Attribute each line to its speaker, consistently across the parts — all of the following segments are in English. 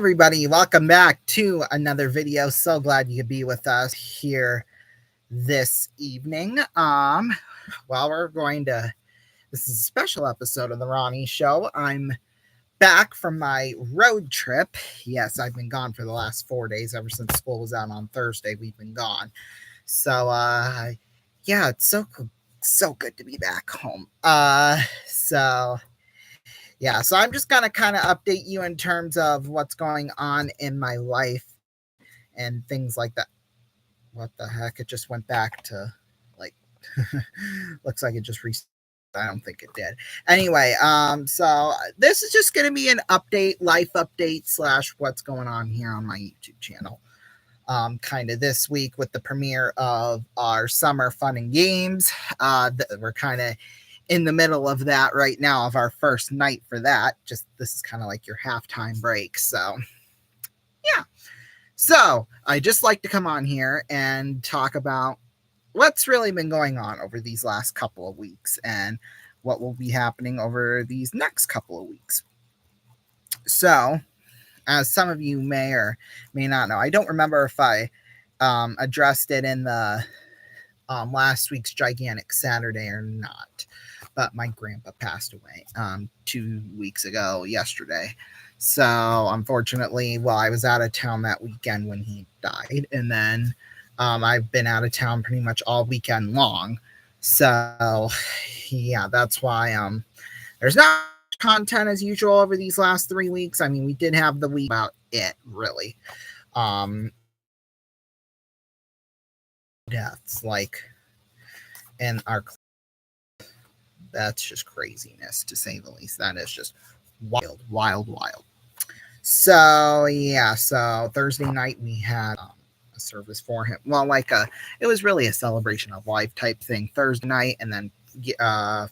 Speaker 1: everybody, welcome back to another video. So glad you could be with us here this evening. Well, we're going to this is a special episode of the Ronnie show. I'm back from my road trip. Yes, I've been gone for the last 4 days. Ever since school was out on Thursday, we've been gone. So yeah, it's so good to be back home. So I'm just gonna kind of update you in terms of what's going on in my life and things like that. What the heck? It just went back to like looks like it just reset. I don't think it did. Anyway, so this is just gonna be an update, life update / what's going on here on my YouTube channel. Kind of this week with the premiere of our summer fun and games. We're kind of in the middle of that right now, of our first night for that. Just this is kind of like your halftime break. So yeah. So I just like to come on here and talk about what's really been going on over these last couple of weeks and what will be happening over these next couple of weeks. So, as some of you may or may not know, I don't remember if I addressed it in the last week's Gigantic Saturday or not, but my grandpa passed away 2 weeks ago yesterday. So unfortunately, well, I was out of town that weekend when he died, and then I've been out of town pretty much all weekend long. So yeah, that's why there's not content as usual over these last 3 weeks. I mean, we did have the week about it, really. Deaths like in our, that's just craziness, to say the least. That is just wild. So yeah, so Thursday night we had a service for him. Well, it was really a celebration of life type thing Thursday night, and then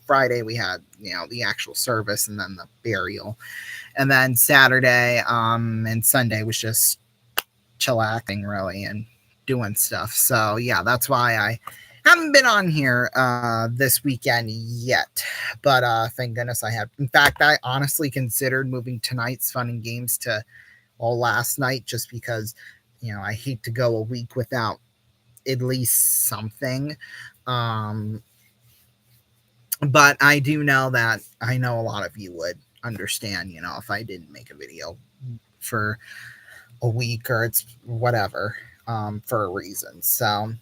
Speaker 1: Friday we had the actual service and then the burial, and then Saturday and Sunday was just chillaxing really and doing stuff. So yeah, that's why I haven't been on here this weekend yet, but thank goodness I have. In fact, I honestly considered moving tonight's fun and games to last night, just because I hate to go a week without at least something. But I do know that I know a lot of you would understand, if I didn't make a video for a week or it's whatever, for a reason. So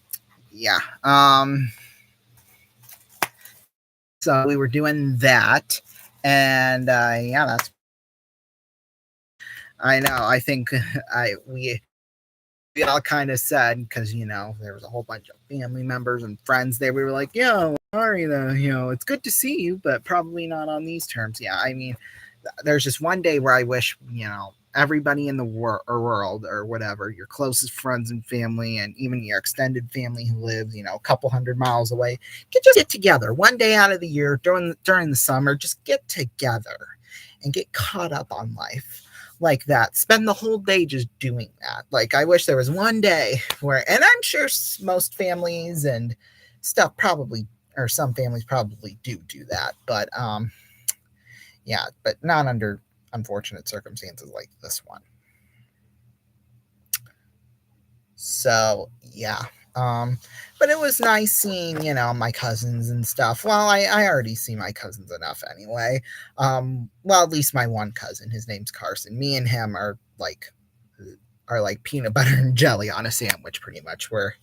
Speaker 1: yeah. So we were doing that, and yeah, that's, I know, I think we all kind of said, because there was a whole bunch of family members and friends there. We were like, yeah, sorry, it's good to see you, but probably not on these terms. Yeah, I mean, there's just one day where I wish everybody in the world or whatever, your closest friends and family, and even your extended family who lives a couple 100 miles away, could just get together one day out of the year during the summer. Just get together and get caught up on life like that. Spend the whole day just doing that. Like, I wish there was one day where, and I'm sure most families and stuff probably, or some families probably do that, but yeah, but not under unfortunate circumstances like this one. So yeah, but it was nice seeing my cousins and stuff. Well, I already see my cousins enough anyway. Well, at least my one cousin, his name's Carson. Me and him are like peanut butter and jelly on a sandwich, pretty much. Where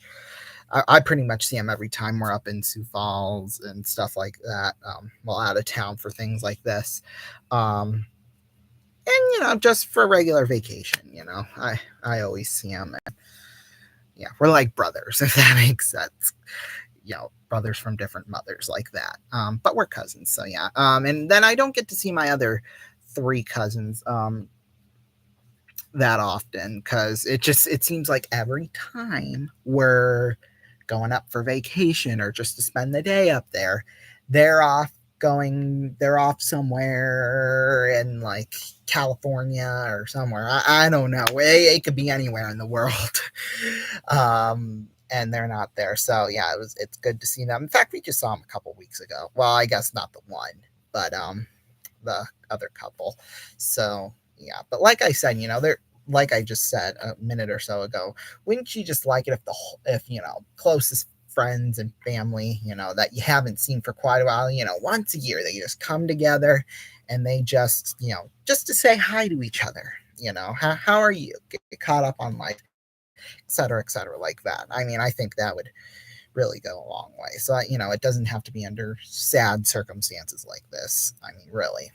Speaker 1: I pretty much see him every time we're up in Sioux Falls and stuff like that. Well, out of town for things like this. And just for regular vacation, I always see him. And yeah, we're like brothers, if that makes sense. Brothers from different mothers like that. But we're cousins, so yeah. And then I don't get to see my other 3 cousins that often, because it seems like every time we're going up for vacation or just to spend the day up there, they're off somewhere in like California or somewhere. I don't know. It could be anywhere in the world. And they're not there. So yeah, it's good to see them. In fact, we just saw them a couple weeks ago. Well, I guess not the one, but the other couple. So yeah, but like I said, like I just said a minute or so ago, wouldn't you just like it if if closest friends and family, that you haven't seen for quite a while, once a year they just come together and they just, just to say hi to each other, how are you? Get caught up on life, et cetera, like that. I mean, I think that would really go a long way. So, it doesn't have to be under sad circumstances like this. I mean, really.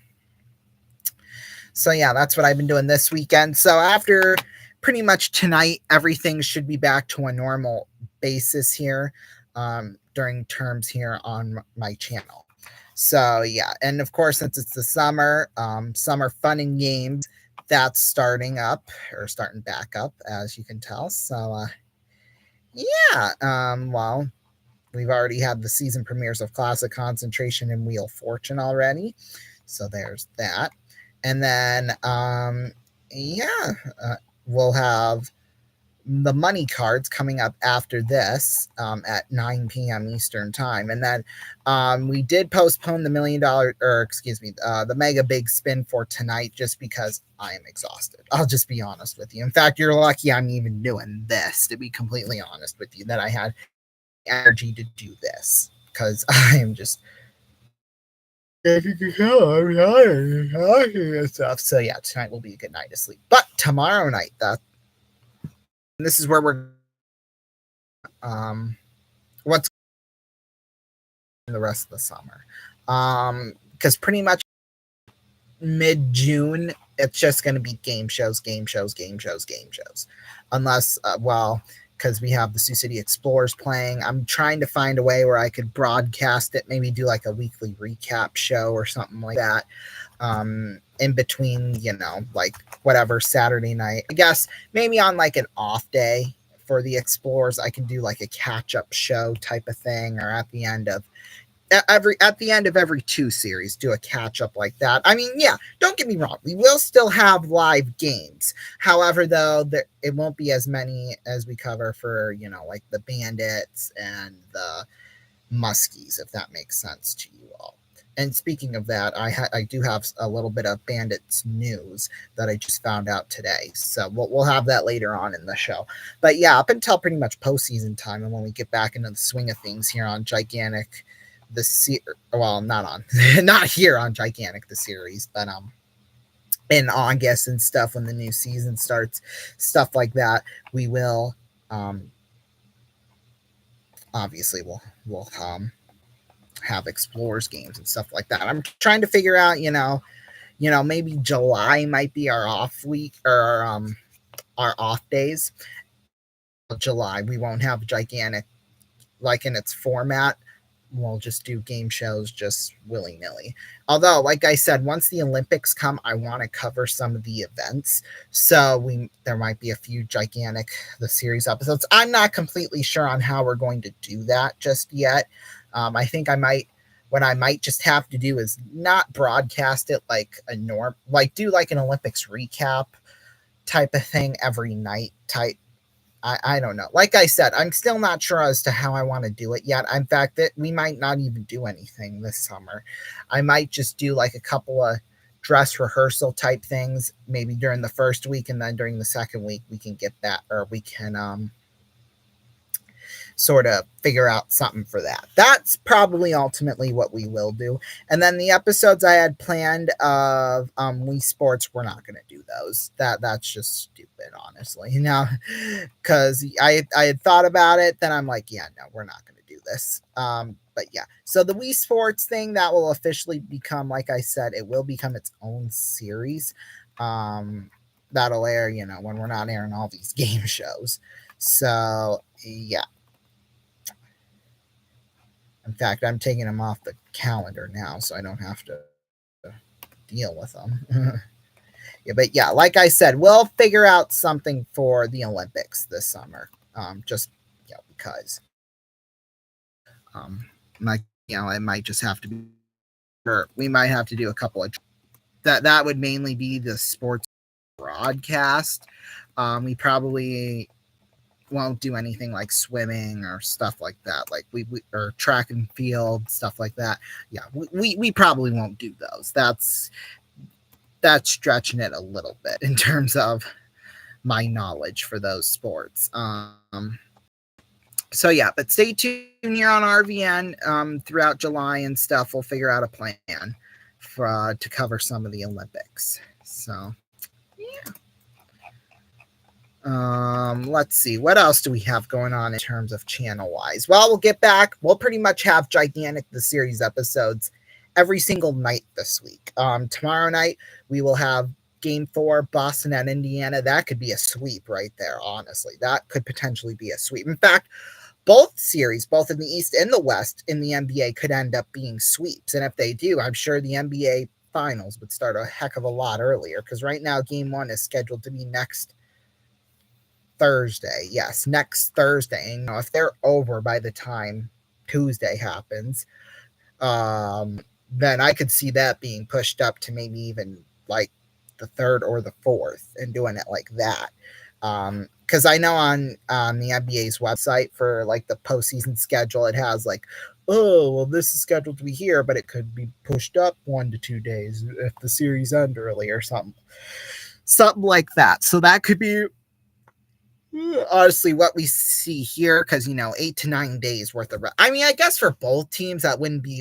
Speaker 1: So yeah, that's what I've been doing this weekend. So after pretty much tonight, everything should be back to a normal basis here during terms here on my channel. So yeah, and of course, since it's the summer fun and games, that's starting back up, as you can tell. So yeah, well, we've already had the season premieres of Classic Concentration and Wheel of Fortune already. So there's that. And then, yeah, we'll have the money cards coming up after this at 9 p.m. Eastern time. And then we did postpone the $1 million, or excuse me, the mega big spin for tonight just because I am exhausted. I'll just be honest with you. In fact, you're lucky I'm even doing this, to be completely honest with you, that I had energy to do this because I am just stuff. So yeah, tonight will be a good night of sleep. But tomorrow night, this is where we're what's the rest of the summer. Because pretty much mid-June, it's just going to be game shows. Unless, because we have the Sioux City Explorers playing. I'm trying to find a way where I could broadcast it, maybe do like a weekly recap show or something like that. In between, like whatever Saturday night. I guess maybe on like an off day for the Explorers, I can do like a catch-up show type of thing, or at the end of every 2 series, do a catch up like that. I mean, yeah, don't get me wrong. We will still have live games. However, though, it won't be as many as we cover for, like the Bandits and the Muskies, if that makes sense to you all. And speaking of that, I do have a little bit of Bandits news that I just found out today. So we'll have that later on in the show. But yeah, up until pretty much postseason time, and when we get back into the swing of things here on Gigantic, not here on Gigantic the series, but in August and stuff, when the new season starts, stuff like that, we will obviously we'll have Explorers games and stuff like that. I'm trying to figure out, maybe July might be our off week, or our off days. July we won't have Gigantic like in its format. We'll just do game shows just willy-nilly. Although, like I said, once the Olympics come, I want to cover some of the events. So there might be a few Gigantic the series episodes. I'm not completely sure on how we're going to do that just yet. I think what I might just have to do is not broadcast it like do like an Olympics recap type of thing every night type. I don't know. Like I said, I'm still not sure as to how I want to do it yet. In fact, that we might not even do anything this summer. I might just do like a couple of dress rehearsal type things, maybe during the first week, and then during the second week we can get that, or we can sort of figure out something for that. That's probably ultimately what we will do. And then the episodes I had planned of Wii Sports, we're not going to do those. That's just stupid, honestly. Because I had thought about it, then I'm like, yeah, no, we're not going to do this. But yeah, so the Wii Sports thing, that will officially become, like I said, it will become its own series. That'll air, when we're not airing all these game shows. So yeah. In fact, I'm taking them off the calendar now, so I don't have to deal with them. Yeah, but yeah, like I said, we'll figure out something for the Olympics this summer. Because it might just have to be, or we might have to do a couple of that would mainly be the sports broadcast. We probably won't do anything like swimming or stuff like that, like we or track and field stuff like that. Yeah, we probably won't do those. That's stretching it a little bit in terms of my knowledge for those sports. So yeah, but stay tuned here on RVN throughout July and stuff. We'll figure out a plan for to cover some of the Olympics. So yeah. Let's see. What else do we have going on in terms of channel wise? Well, we'll get back. We'll pretty much have Gigantic the Series episodes every single night this week. Tomorrow night we will have Game 4, Boston at Indiana. That could be a sweep right there, honestly. That could potentially be a sweep. In fact, both series, both in the East and the West in the NBA, could end up being sweeps. And if they do, I'm sure the NBA finals would start a heck of a lot earlier, because right now Game 1 is scheduled to be next Thursday. Yes, next Thursday. And, if they're over by the time Tuesday happens, then I could see that being pushed up to maybe even like the 3rd or the 4th and doing it like that. Because I know on the NBA's website for like the postseason schedule, it has like, oh, well, this is scheduled to be here, but it could be pushed up 1 to 2 days if the series end early or something like that. So that could be honestly what we see here, because 8 to 9 days worth of I mean, I guess for both teams that wouldn't be